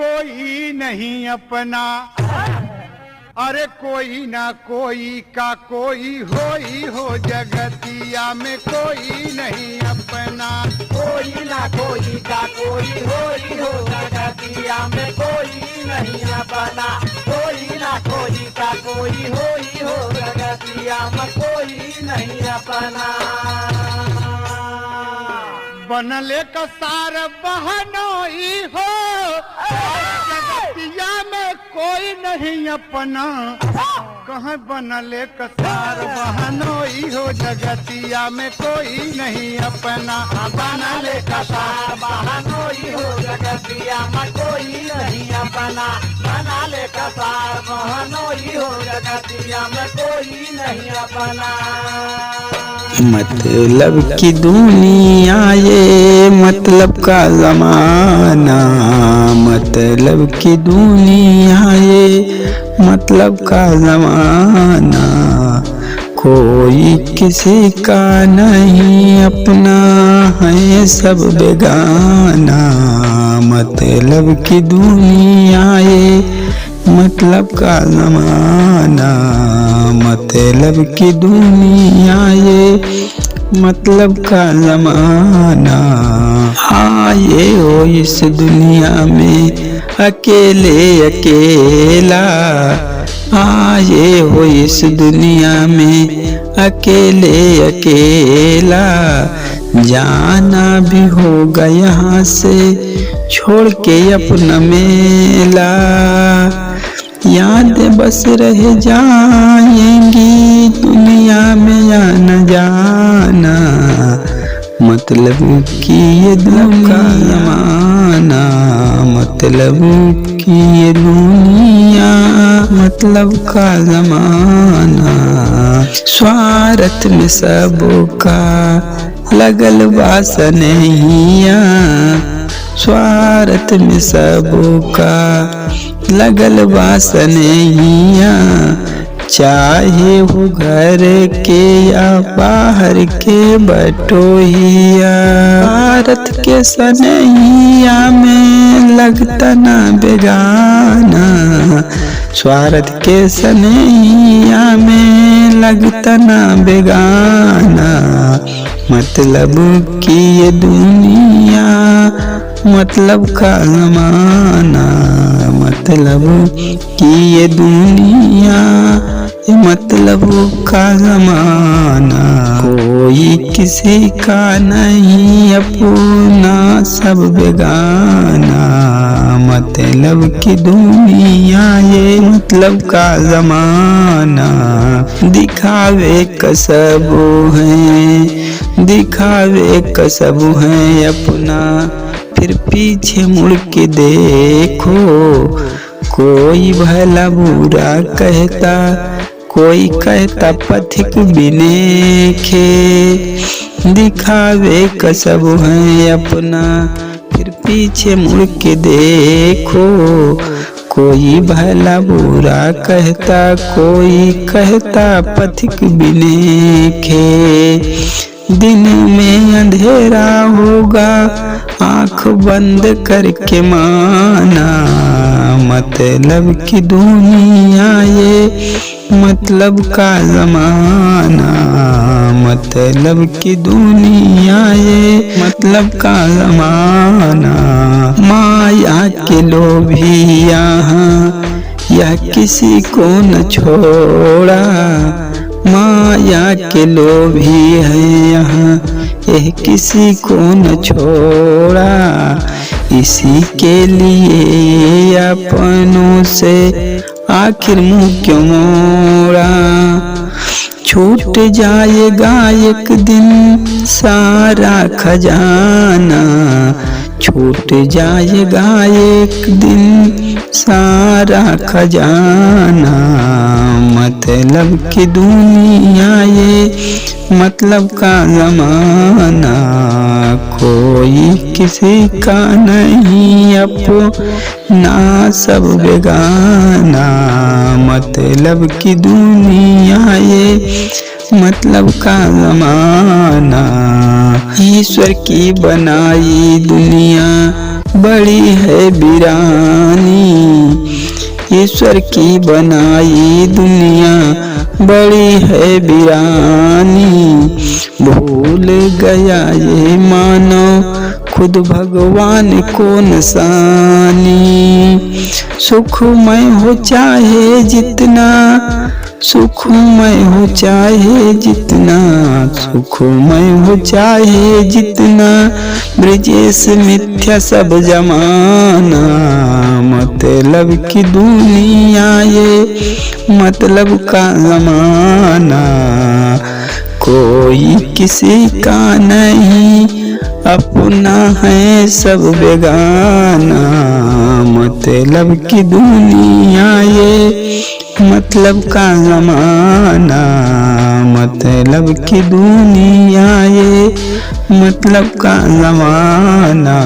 कोई नहीं अपना, अरे कोई ना कोई का कोई हो जगतिया में कोई नहीं अपना। कोई ना कोई का कोई हो जगतिया में कोई नहीं अपना। कोई ना कोई का कोई हो जगतिया में कोई नहीं अपना। बनले का सार बहनोई हो जगतिया में कोई नहीं अपना। कहाँ बनले का सार बहनोई हो जगतिया में कोई नहीं अपना। बनले का सार बहनोई हो जगतिया में कोई नहीं अपना। बनले का सार बहनोई हो जगतिया में कोई नहीं अपना। मतलब की दुनिया ये मतलब का जमाना, मतलब की दुनिया ये मतलब का जमाना। कोई किसी का नहीं अपना है सब बेगाना। मतलब की दुनिया ये मतलब का जमाना, मतलब की दुनिया ये मतलब का जमाना। आए हो इस दुनिया में अकेले अकेला, आए हो इस दुनिया में अकेले अकेला। जाना भी होगा यहाँ से छोड़ के अपना मेला। याद बस रह जाएंगी दुनिया में या न जाना। मतलब कि ये दुनिया जमाना, मतलब कि ये दुनिया मतलब का जमाना। स्वार्थ में सबका लगल बास नैया, स्वार्थ में सबका लगल बास नैया। चाहे वो घर के या बाहर के बटोहिया। भारत के सनैया में लगता ना बेगाना, स्वार्थ के सनैया में लगता ना बेगाना। मतलब कि ये दुनिया मतलब का जमाना, मतलब कि ये दुनिया मतलब का जमाना। कोई किसी का नहीं अपना सब बेगाना। मतलब की दुनिया ये मतलब का जमाना। दिखावे कसब है, दिखावे कसब है अपना, फिर पीछे मुड़ के देखो। कोई भला बुरा कहता, कोई कहता पथिक बिनेखे। दिखावे कसब है अपना, फिर पीछे मुड़ के देखो। कोई भला बुरा कहता, कोई कहता पथिक बिनेखे। दिन में अंधेरा होगा आँख बंद करके माना। मतलब की दुनिया ये मतलब का जमाना, मतलब की दुनिया ये मतलब का जमाना। माया के लोभी यहाँ यह किसी को न छोड़ा। माया के लोभी है यहाँ यह किसी को न छोड़ा। इसी के लिए अपनों से आखिर मुँह क्यों मोड़ा। छूट जाएगा एक दिन सारा खजाना, छूट जाएगा एक दिन सारा खजाना। मतलब की दुनिया ये मतलब का जमाना। कोई किसी का नहीं अपना सब बेगाना। मतलब की दुनिया ये मतलब का जमाना। ईश्वर की बनाई दुनिया बड़ी है वीरानी, ईश्वर की बनाई दुनिया बड़ी है वीरानी। भूल गया ये मानो खुद भगवान को निशानी। सुखमय हो चाहे जितना, सुखमय हो चाहे जितना, सुखमय हो चाहे जितना, ब्रजेश मिथ्या सब जमाना। मतलब की दुनिया ये मतलब का जमाना, कोई किसी का नहीं अपना है सब बेगाना। मतलब की दुनिया ये मतलब का जमाना, मतलब की दुनिया ये मतलब का जमाना।